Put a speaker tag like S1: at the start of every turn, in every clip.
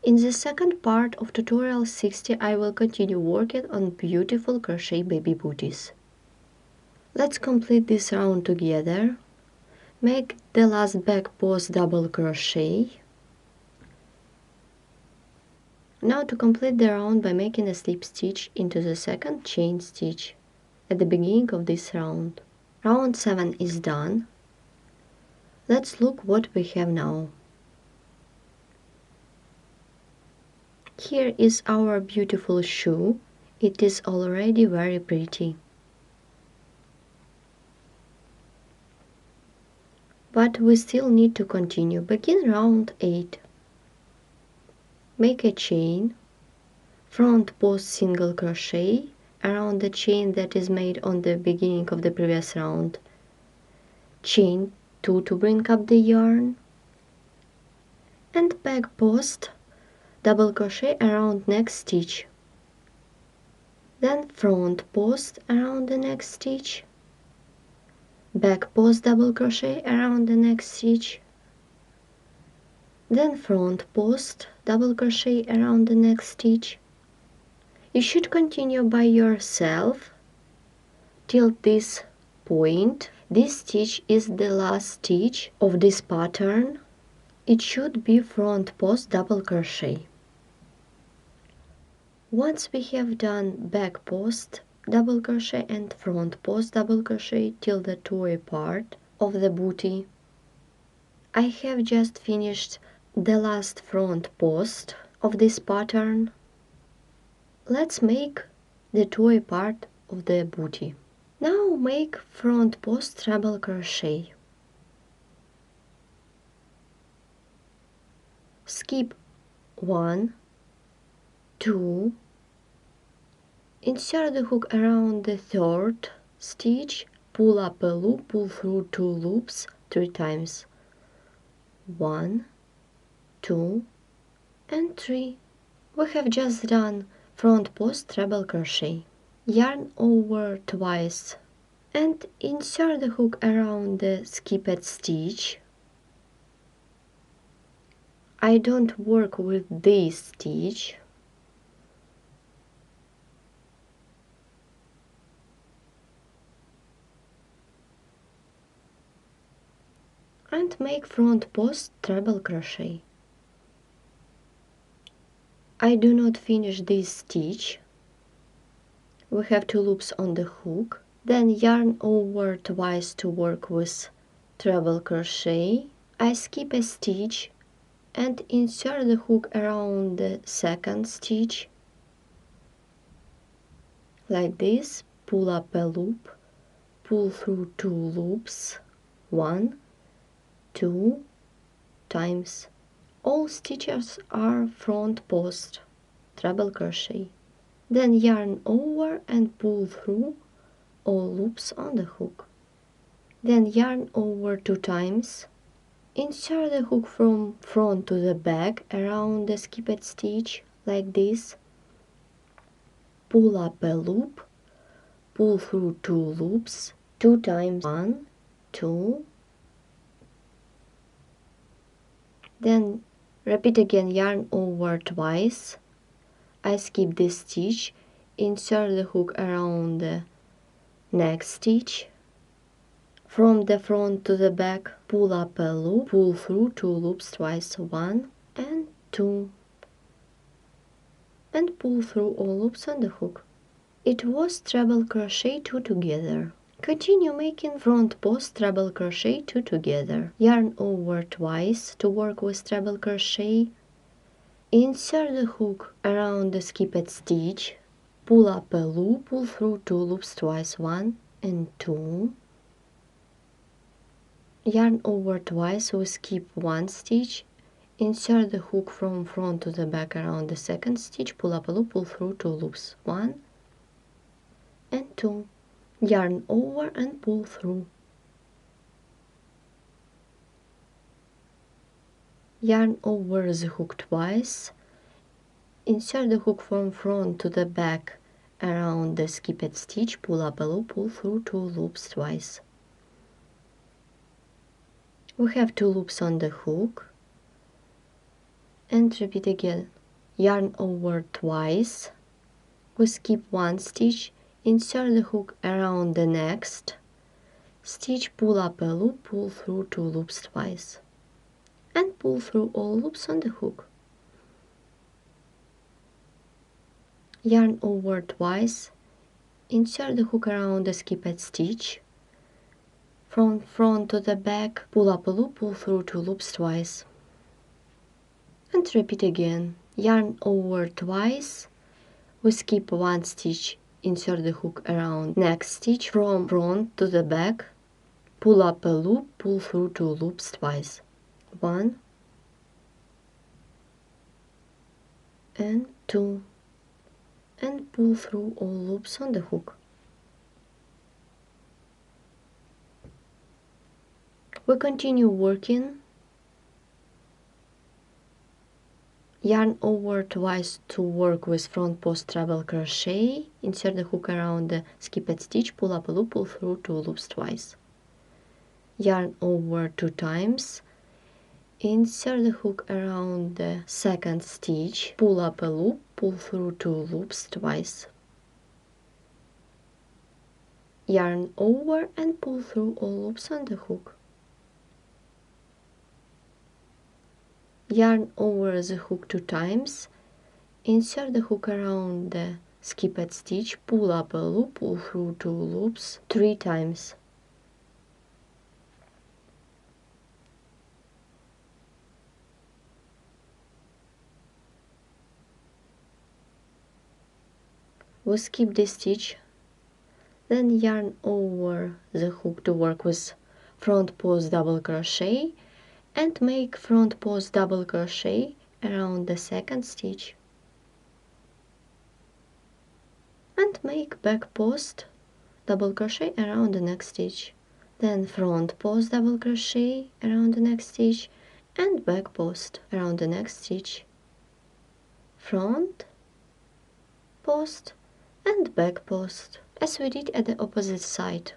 S1: In the second part of tutorial 60, I will continue working on beautiful crochet baby booties. Let's complete this round together. Make the last back post double crochet. Now to complete the round by making a slip stitch into the second chain stitch at the beginning of this round. Round 7 is done. Let's look what we have now. Here is our beautiful shoe. It is already very pretty. But we still need to continue. Begin round 8. Make a chain, front post single crochet around the chain that is made on the beginning of the previous round. Chain 2 to bring up the yarn, and back post double crochet around next stitch. Then front post around the next stitch, back post double crochet around the next stitch, then front post double crochet around the next stitch. You should continue by yourself till this point. This stitch is the last stitch of this pattern. It should be front post double crochet. Once we have done back post double crochet and front post double crochet till the toe part of the booty, I have just finished the last front post of this pattern. Let's make the toe part of the booty. Now make front post treble crochet. Skip 1, 2, insert the hook around the third stitch, pull up a loop, pull through 2 loops 3 times. 1, 2, and 3. We have just done front post treble crochet. Yarn over twice and insert the hook around the skipped stitch. I don't work with this stitch. And make front post treble crochet. I do not finish this stitch. We have 2 loops on the hook, then yarn over twice to work with treble crochet. I skip a stitch and insert the hook around the second stitch like this, pull up a loop, pull through 2 loops, 1, 2 times. All stitches are front post treble crochet. Then yarn over and pull through all loops on the hook. Then yarn over 2 times. Insert the hook from front to the back around the skipped stitch like this. Pull up a loop, pull through 2 loops 2 times. 1, 2. Then repeat again, yarn over twice. I skip this stitch, insert the hook around the next stitch. From the front to the back, pull up a loop, pull through 2 loops twice, 1 and 2. And pull through all loops on the hook. It was treble crochet 2 together. Continue making front post treble crochet 2 together. Yarn over twice to work with treble crochet. Insert the hook around the skipped stitch, pull up a loop, pull through 2 loops twice, 1 and 2. Yarn over twice, we skip 1 stitch, insert the hook from front to the back around the second stitch, pull up a loop, pull through 2 loops, 1 and 2. Yarn over and pull through. Yarn over the hook twice, insert the hook from front to the back around the skipped stitch, pull up a loop, pull through 2 loops twice. We have 2 loops on the hook, and repeat again. Yarn over twice, we skip one stitch, insert the hook around the next stitch, pull up a loop, pull through 2 loops twice, and pull through all loops on the hook. Yarn over twice, insert the hook around the skipped stitch, from front to the back, pull up a loop, pull through 2 loops twice, and repeat again. Yarn over twice, we skip one stitch, insert the hook around next stitch, from front to the back, pull up a loop, pull through 2 loops twice, 1 and 2, and pull through all loops on the hook. We continue working. Yarn over twice to work with front post treble crochet, insert the hook around the skipped stitch, pull up a loop, pull through 2 loops twice. Yarn over 2 times, insert the hook around the second stitch, pull up a loop, pull through 2 loops twice. Yarn over and pull through all loops on the hook. Yarn over the hook 2 times, insert the hook around the skipped stitch, pull up a loop, pull through 2 loops 3 times. We skip this stitch, then yarn over the hook to work with front post double crochet and make front post double crochet around the second stitch, and make back post double crochet around the next stitch, then front post double crochet around the next stitch and back post around the next stitch, front post and back post, as we did at the opposite side.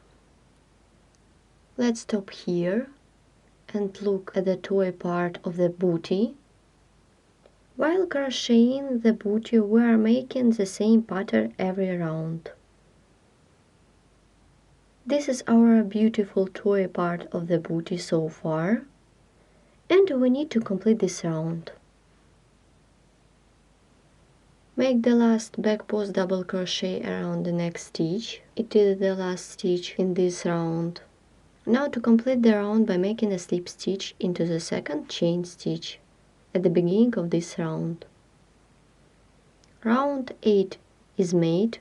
S1: Let's stop here and look at the toy part of the booty. While crocheting the booty, we are making the same pattern every round. This is our beautiful toy part of the booty so far, and we need to complete this round. Make the last back post double crochet around the next stitch. It is the last stitch in this round. Now to complete the round by making a slip stitch into the second chain stitch at the beginning of this round. Round 8 is made.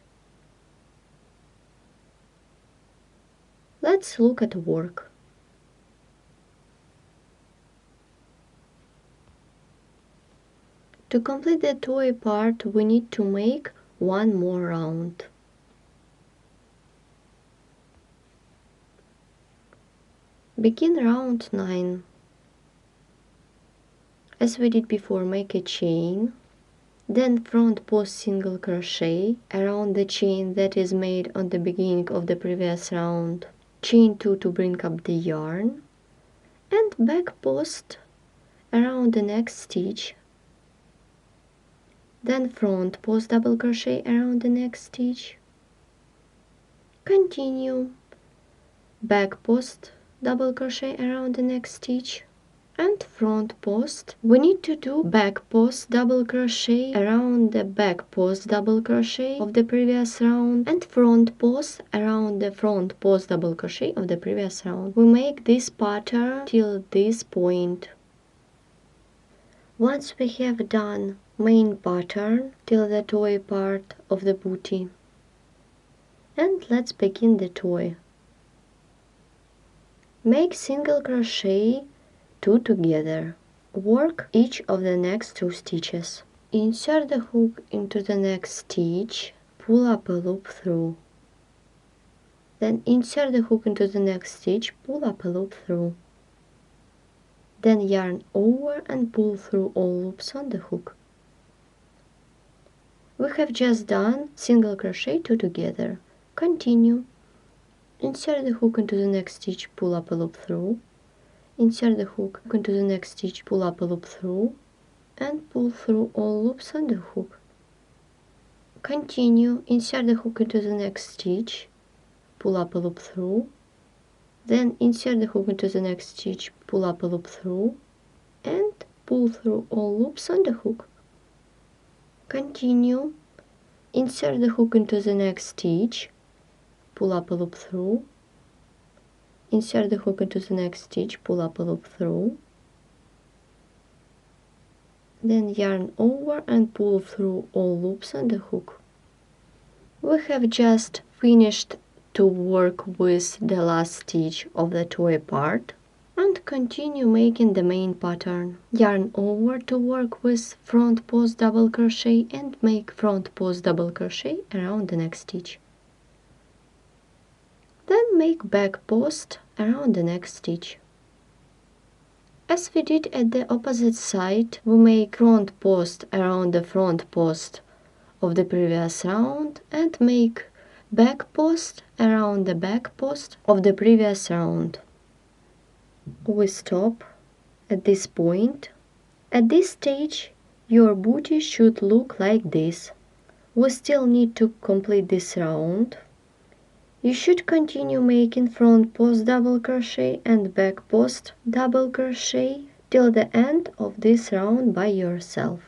S1: Let's look at work. To complete the toy part, we need to make one more round. Begin round 9. As we did before, make a chain, then front post single crochet around the chain that is made on the beginning of the previous round. Chain 2 to bring up the yarn, and back post around the next stitch, then front post double crochet around the next stitch, continue, back post double crochet around the next stitch, and front post. We need to do back post double crochet around the back post double crochet of the previous round and front post around the front post double crochet of the previous round. We make this pattern till this point. Once we have done main pattern till the toy part of the booty, and let's begin the toy. Make single crochet 2 together. Work each of the next 2 stitches. Insert the hook into the next stitch, pull up a loop through. Then insert the hook into the next stitch, pull up a loop through. Then yarn over and pull through all loops on the hook. We have just done single crochet 2 together. Continue. Insert the hook into the next stitch, pull up a loop through. Insert the hook into the next stitch, pull up a loop through. and pull through all loops on the hook. Continue, insert the hook into the next stitch, pull up a loop through, then insert the hook into the next stitch, pull up a loop through, and pull through all loops on the hook. Continue, insert the hook into the next stitch, pull up a loop through, insert the hook into the next stitch, pull up a loop through, then yarn over and pull through all loops on the hook. We have just finished to work with the last stitch of the toy part and continue making the main pattern. Yarn over to work with front post double crochet and make front post double crochet around the next stitch. Then make back post around the next stitch. As we did at the opposite side, we make front post around the front post of the previous round and make back post around the back post of the previous round. We stop at this point. At this stage, your booty should look like this. We still need to complete this round. You should continue making front post double crochet and back post double crochet till the end of this round by yourself.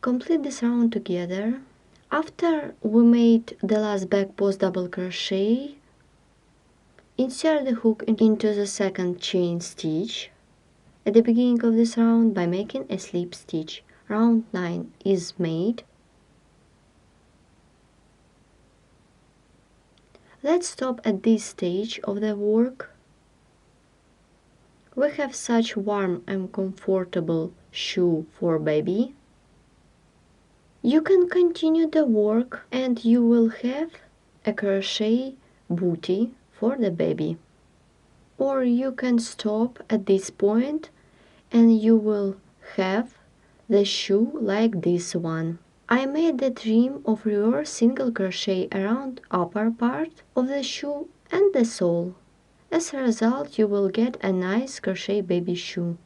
S1: Complete this round together. After we made the last back post double crochet, insert the hook into the second chain stitch at the beginning of this round by making a slip stitch. Round 9 is made. Let's stop at this stage of the work. We have such warm and comfortable shoe for baby. You can continue the work and you will have a crochet booty for the baby. Or you can stop at this point and you will have the shoe like this one. I made the trim of reverse single crochet around upper part of the shoe and the sole. As a result, you will get a nice crochet baby shoe.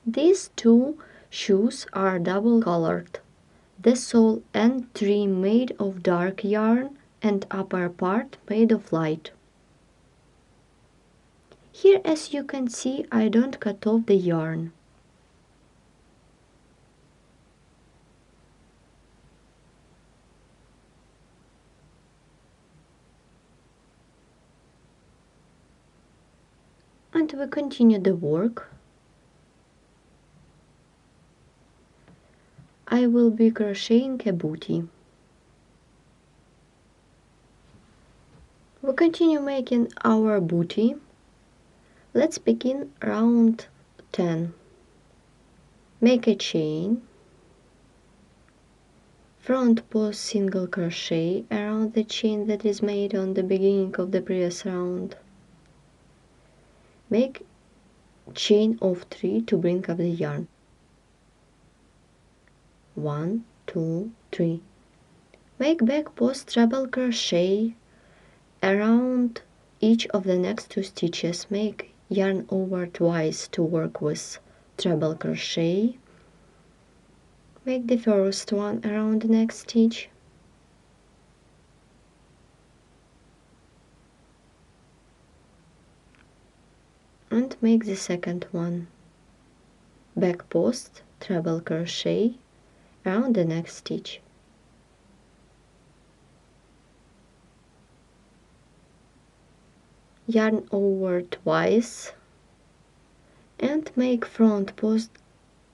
S1: These two shoes are double colored. The sole and trim made of dark yarn and upper part made of light. Here, as you can see, I don't cut off the yarn. And we continue the work. I will be crocheting a booty. We continue making our booty. Let's begin round 10. Make a chain, front post single crochet around the chain that is made on the beginning of the previous round. Make chain of 3 to bring up the yarn. 1, 2, 3. Make back post treble crochet around each of the next 2 stitches. Make yarn over twice to work with treble crochet. Make the first one around the next stitch. And make the second one. Back post treble crochet around the next stitch. Yarn over twice and make front post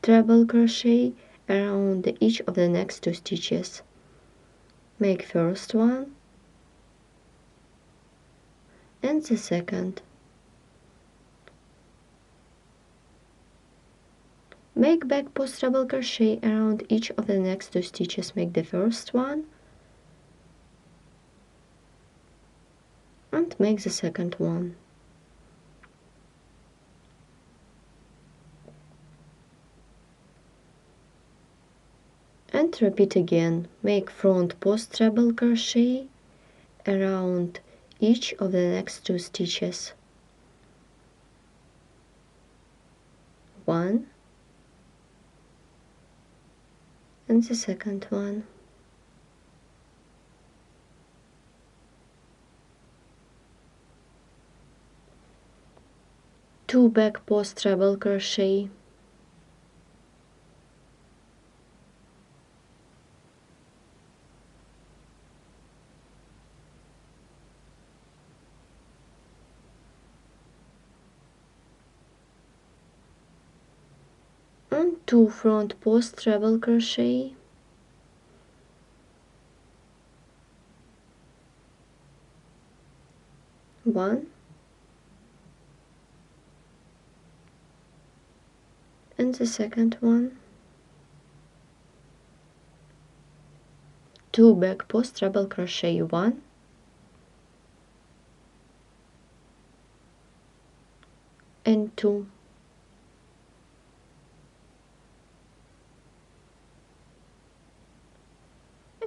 S1: treble crochet around each of the next 2 stitches. Make first one and the second. Make back post treble crochet around each of the next 2 stitches. Make the first one and make the second one. And repeat again. Make front post treble crochet around each of the next 2 stitches. 1 and the second one. Two back post treble crochet, and 2 front post treble crochet, one and the second one, 2 back post treble crochet, 1 and 2,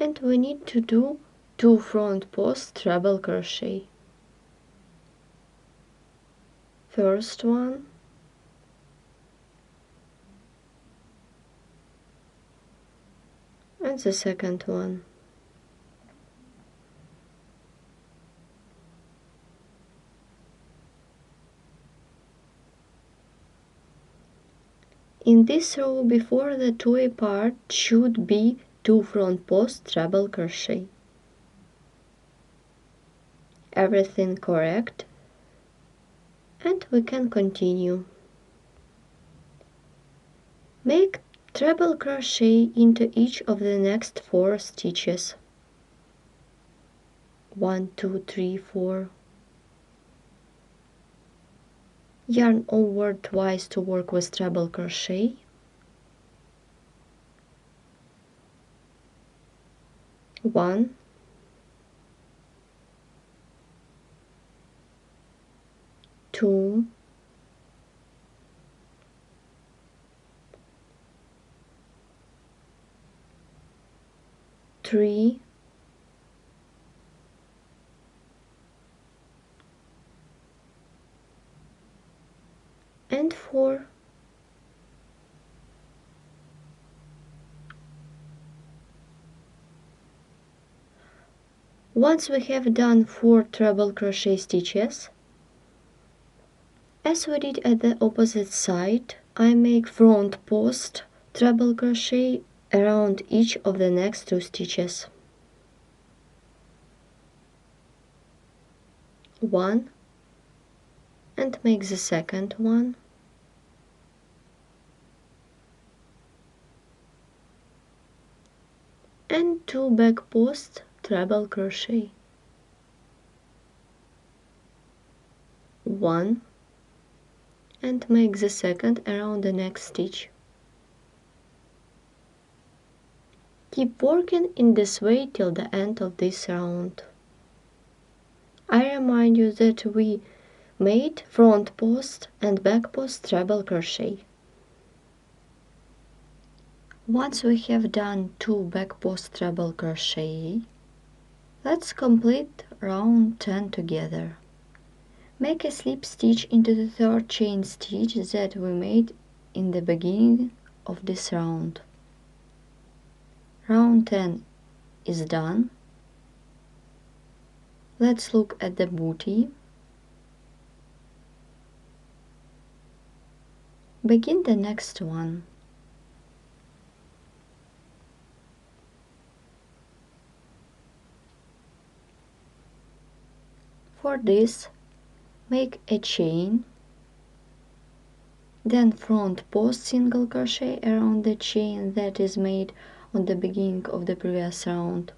S1: and we need to do 2 front post treble crochet. First one, and the second one. In this row before the 2 part should be 2 front post treble crochet. Everything correct, and we can continue. Make treble crochet into each of the next 4 stitches. 1, 2, 3, 4. Yarn over twice to work with treble crochet. 1, 2, 3, 4. Once we have done 4 treble crochet stitches, as we did at the opposite side, I make front post treble crochet around each of the next 2 stitches. 1 and make the second one. And 2 back post treble crochet. 1 and make the second around the next stitch. Keep working in this way till the end of this round. I remind you that we made front post and back post treble crochet. Once we have done 2 back post treble crochet, let's complete round 10 together. Make a slip stitch into the 3rd chain stitch that we made in the beginning of this round. Round 10 is done. Let's look at the booty. Begin the next one. For this, make a chain, then front post single crochet around the chain that is made on the beginning of the previous round,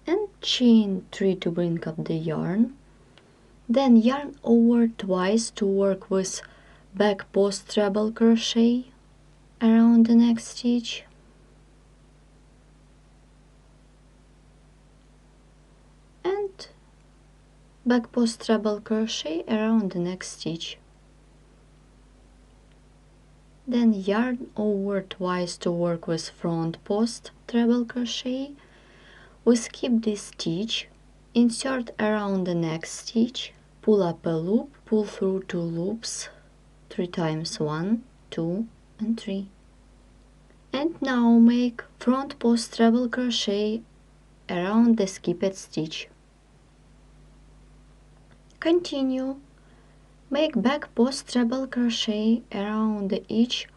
S1: and chain 3 to bring up the yarn, then yarn over twice to work with back post treble crochet around the next stitch, and back post treble crochet around the next stitch. Then yarn over twice to work with front post treble crochet. We skip this stitch Insert around the next stitch, pull up a loop, pull through 2 loops 3 times, 1, 2 and 3. And now make front post treble crochet around the skipped stitch. Continue. Make back post treble crochet around each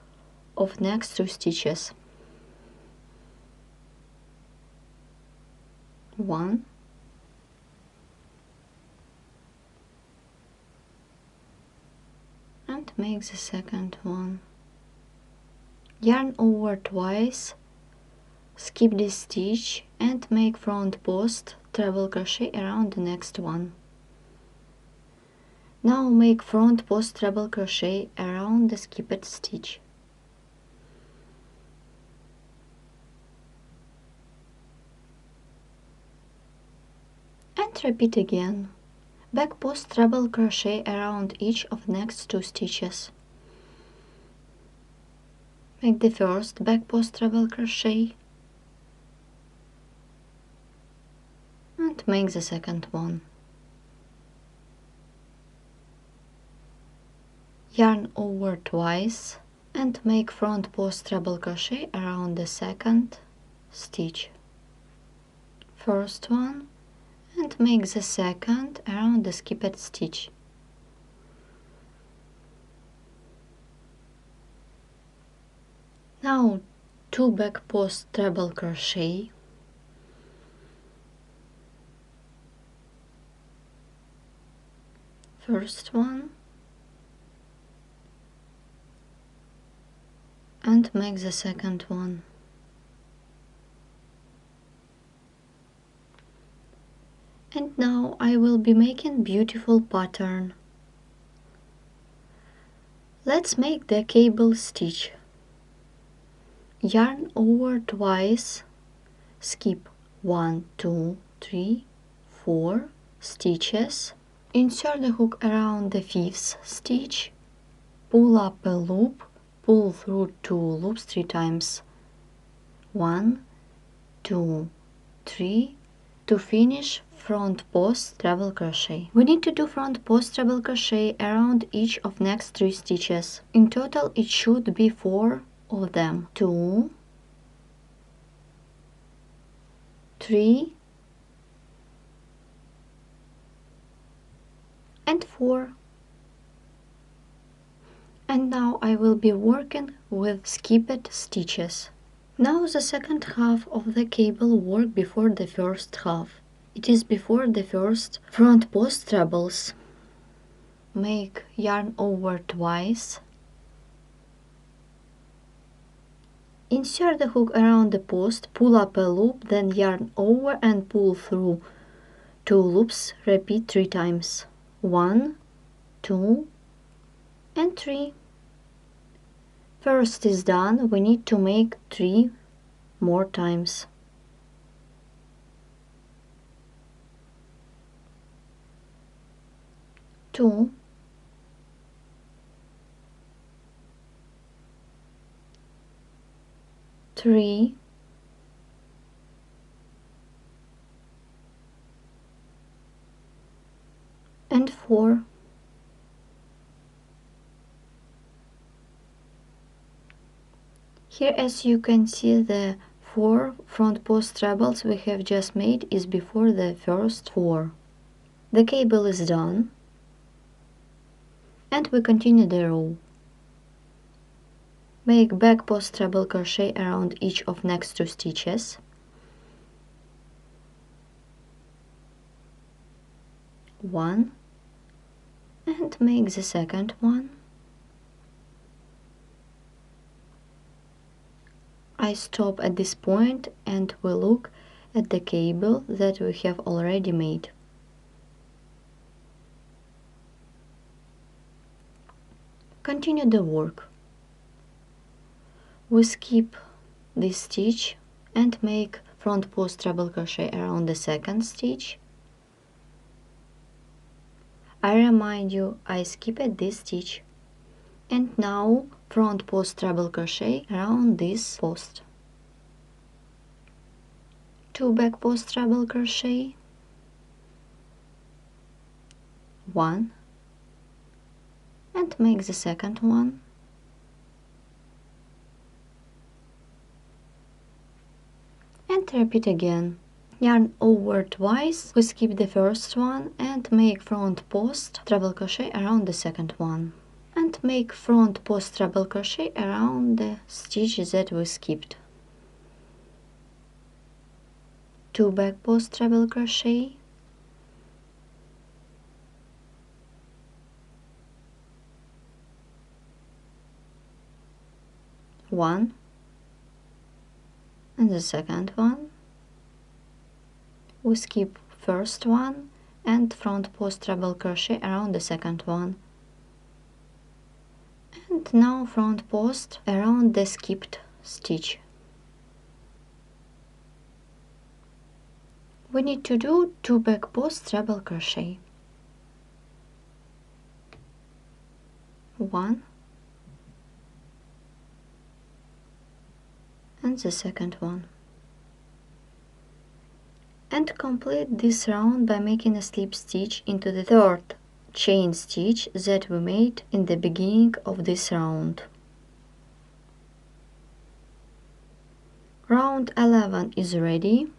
S1: of next 2 stitches. 1, and make the second one. Yarn over twice, skip this stitch and make front post treble crochet around the next one. Now make front post treble crochet around the skipped stitch. And repeat again. Back post treble crochet around each of next 2 stitches. Make the first back post treble crochet and make the second one. Yarn over twice and make front post treble crochet around the second stitch. First one, and make the second around the skipped stitch. Now 2 back post treble crochet, first one, and make the second one. And now I will be making beautiful pattern. Let's make the cable stitch. Yarn over twice, skip 1, 2, 3, 4 stitches, insert the hook around the 5th stitch, pull up a loop, pull through 2 loops 3 times, 1, 2, 3, to finish front post treble crochet. We need to do front post treble crochet around each of next 3 stitches. In total it should be 4 of them. 2, 3 and 4. And now I will be working with skipped stitches. Now the second half of the cable work before the first half. It is before the first front post trebles. Make yarn over twice. Insert the hook around the post, pull up a loop, then yarn over and pull through 2 loops. Repeat 3 times. 1, 2 and 3. First is done, we need to make 3 more times. 2, 3, and 4. Here, as you can see, the 4 front post trebles we have just made is before the first 4. The cable is done, and we continue the row. Make back post treble crochet around each of next 2 stitches. One, and make the second one. I stop at this point and we look at the cable that we have already made. Continue the work. We skip this stitch and make front post treble crochet around the second stitch. I remind you, I skipped this stitch. And now front post treble crochet around this post. 2 back post treble crochet, 1, and make the second one, and repeat again. Yarn over twice, we skip the first one and make front post treble crochet around the second one, and make front post treble crochet around the stitch that we skipped. 2 back post treble crochet, 1, and the second one, we skip first one and front post treble crochet around the second one, and now front post around the skipped stitch. We need to do 2 back post treble crochet, 1, and the second one, and complete this round by making a slip stitch into the third chain stitch that we made in the beginning of this round. Round 11 is ready.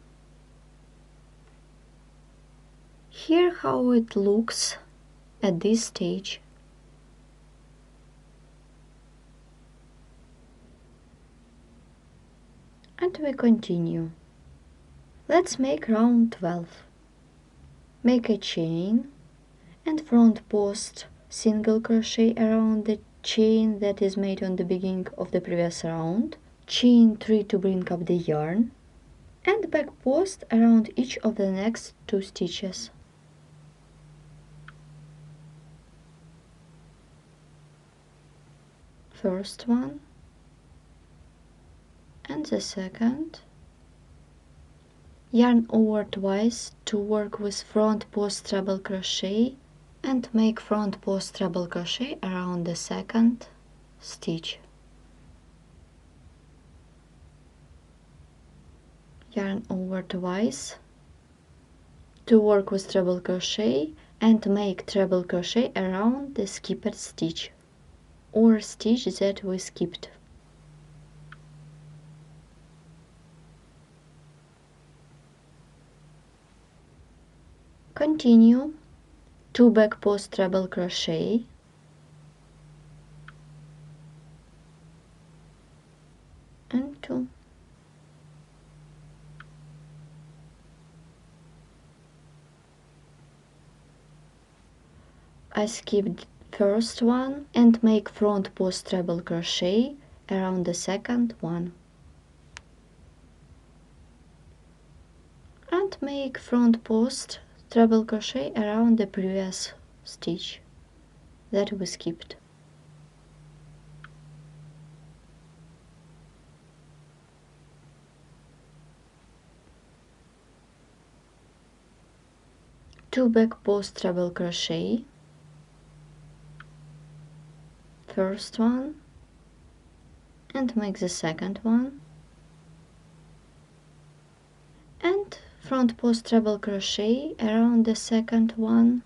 S1: Here how it looks at this stage. And we continue. Let's make round 12. Make a chain and front post single crochet around the chain that is made on the beginning of the previous round, chain 3 to bring up the yarn, and back post around each of the next 2 stitches. First one and the second. Yarn over twice to work with front post treble crochet and make front post treble crochet around the second stitch. Yarn over twice to work with treble crochet and make treble crochet around the skipped stitch or stitch that we skipped. Continue 2 back post treble crochet, and 2. I skipped first one and make front post treble crochet around the second one, and make front post treble crochet around the previous stitch that we skipped. Two back post treble crochet, first one, and make the second one, and front post treble crochet around the second one,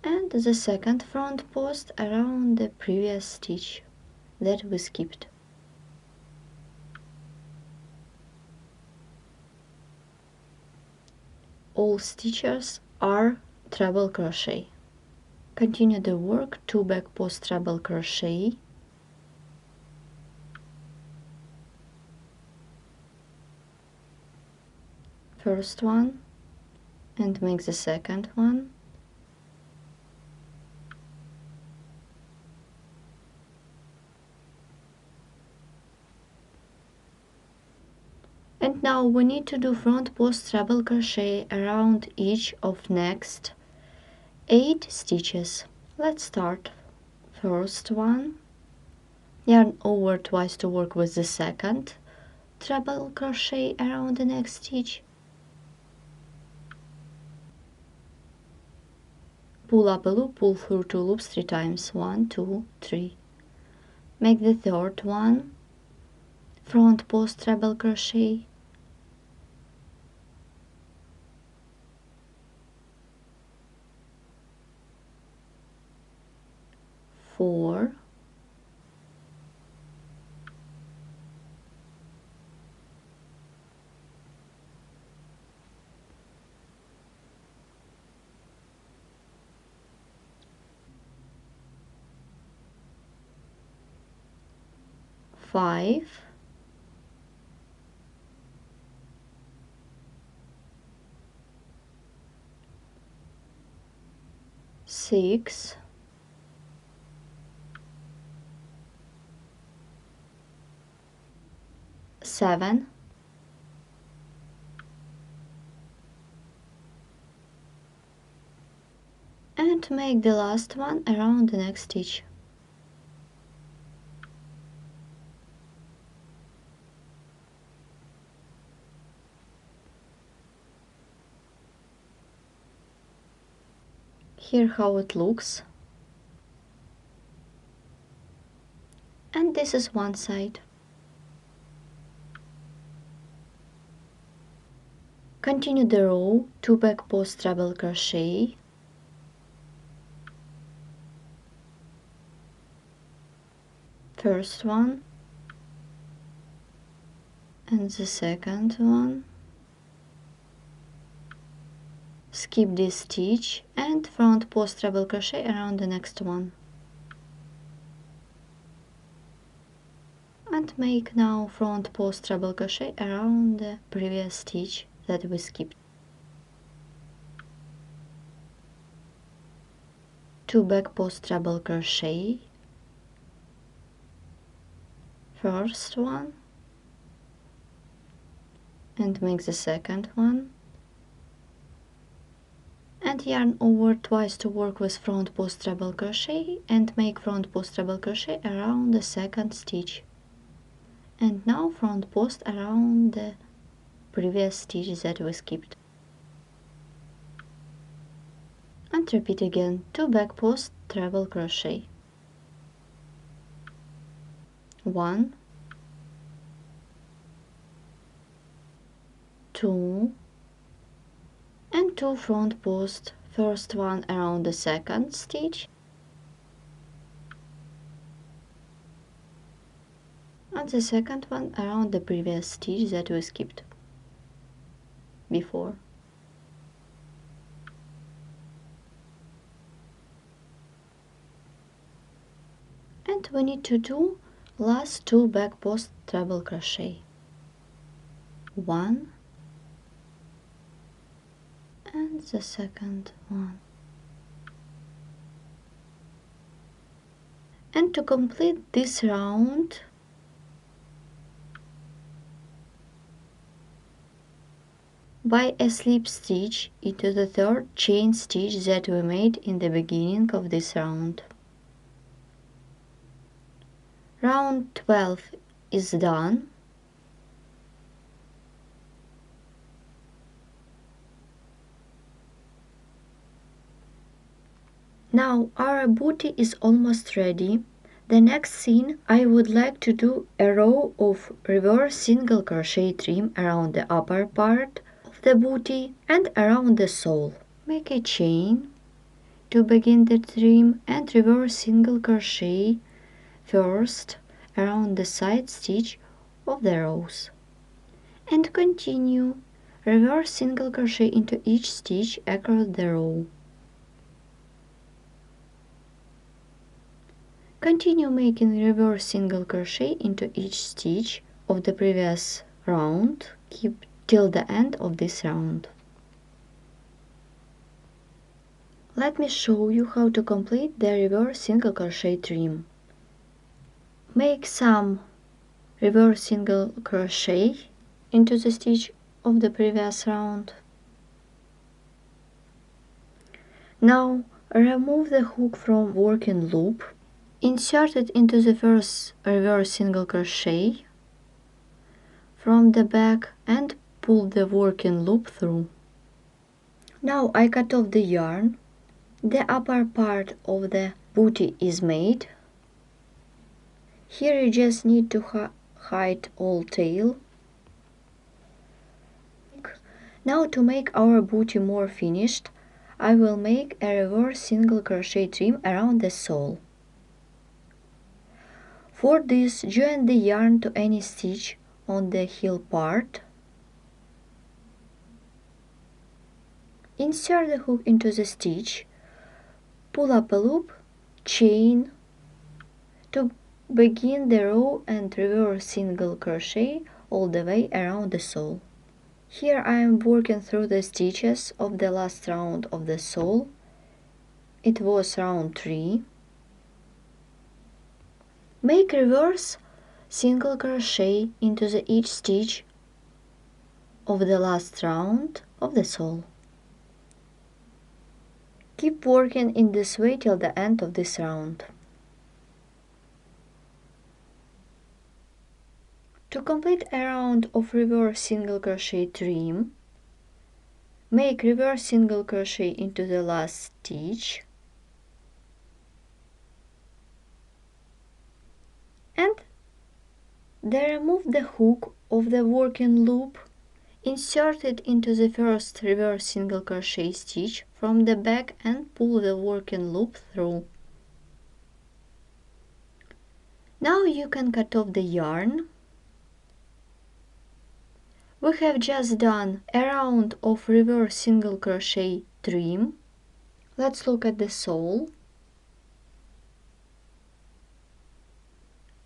S1: and the second front post around the previous stitch that we skipped. All stitches are treble crochet. Continue the work 2 back post treble crochet, first one, and make the second one, and now we need to do front post treble crochet around each of next 8 stitches. Let's start. First one, yarn over twice to work with the second, treble crochet around the next stitch, pull up a loop, pull through 2 loops 3 times, 1, 2, 3. Make the third one, front post treble crochet, 4, 5, 6, 7, and make the last one around the next stitch. Here how it looks. And this is one side. Continue the row, 2 back post treble crochet, first one and the second one, skip this stitch and front post treble crochet around the next one, and make now front post treble crochet around the previous stitch that we skipped. 2 back post treble crochet, first one, and make the second one, and yarn over twice to work with front post treble crochet and make front post treble crochet around the second stitch, and now front post around the previous stitch that we skipped, and repeat again, 2 back post treble crochet, 1, 2, and 2 front post, first one around the second stitch, and the second one around the previous stitch that we skipped before. And we need to do last 2 back post treble crochet, 1 and the second one. And to complete this round, buy a slip stitch into the third chain stitch that we made in the beginning of this round. Round 12 is done. Now our booty is almost ready. The next thing, I would like to do a row of reverse single crochet trim around the upper part of the booty and around the sole. Make a chain to begin the trim and reverse single crochet first around the side stitch of the rows, and continue reverse single crochet into each stitch across the row. Continue making reverse single crochet into each stitch of the previous round. Keep till the end of this round. Let me show you how to complete the reverse single crochet trim. Make some reverse single crochet into the stitch of the previous round. Now remove the hook from working loop. Insert it into the first reverse single crochet from the back and pull the working loop through. Now I cut off the yarn. The upper part of the booty is made. Here you just need to hide all tail. Now to make our booty more finished, I will make a reverse single crochet trim around the sole. For this, join the yarn to any stitch on the heel part. Insert the hook into the stitch, pull up a loop, chain to begin the row and reverse single crochet all the way around the sole. Here I am working through the stitches of the last round of the sole. It was round 3. Make reverse single crochet into each stitch of the last round of the sole. Keep working in this way till the end of this round. To complete a round of reverse single crochet trim, make reverse single crochet into the last stitch and then remove the hook of the working loop. Insert it into the first reverse single crochet stitch from the back and pull the working loop through. Now you can cut off the yarn. We have just done a round of reverse single crochet trim. Let's look at the sole.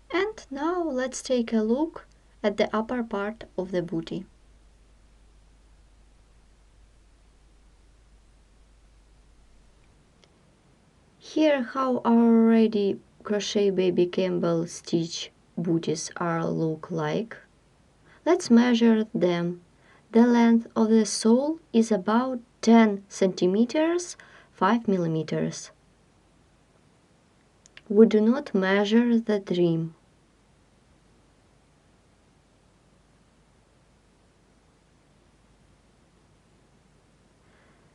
S1: And now let's take a look at the upper part of the booty. Here how our ready crochet baby Campbell stitch booties are look like. Let's measure them. The length of the sole is about 10 centimeters, 5 millimeters. We do not measure the trim.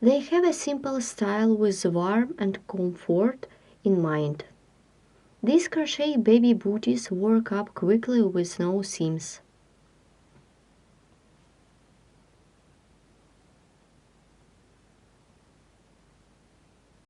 S1: They have a simple style with warmth and comfort in mind. These crochet baby booties work up quickly with no seams.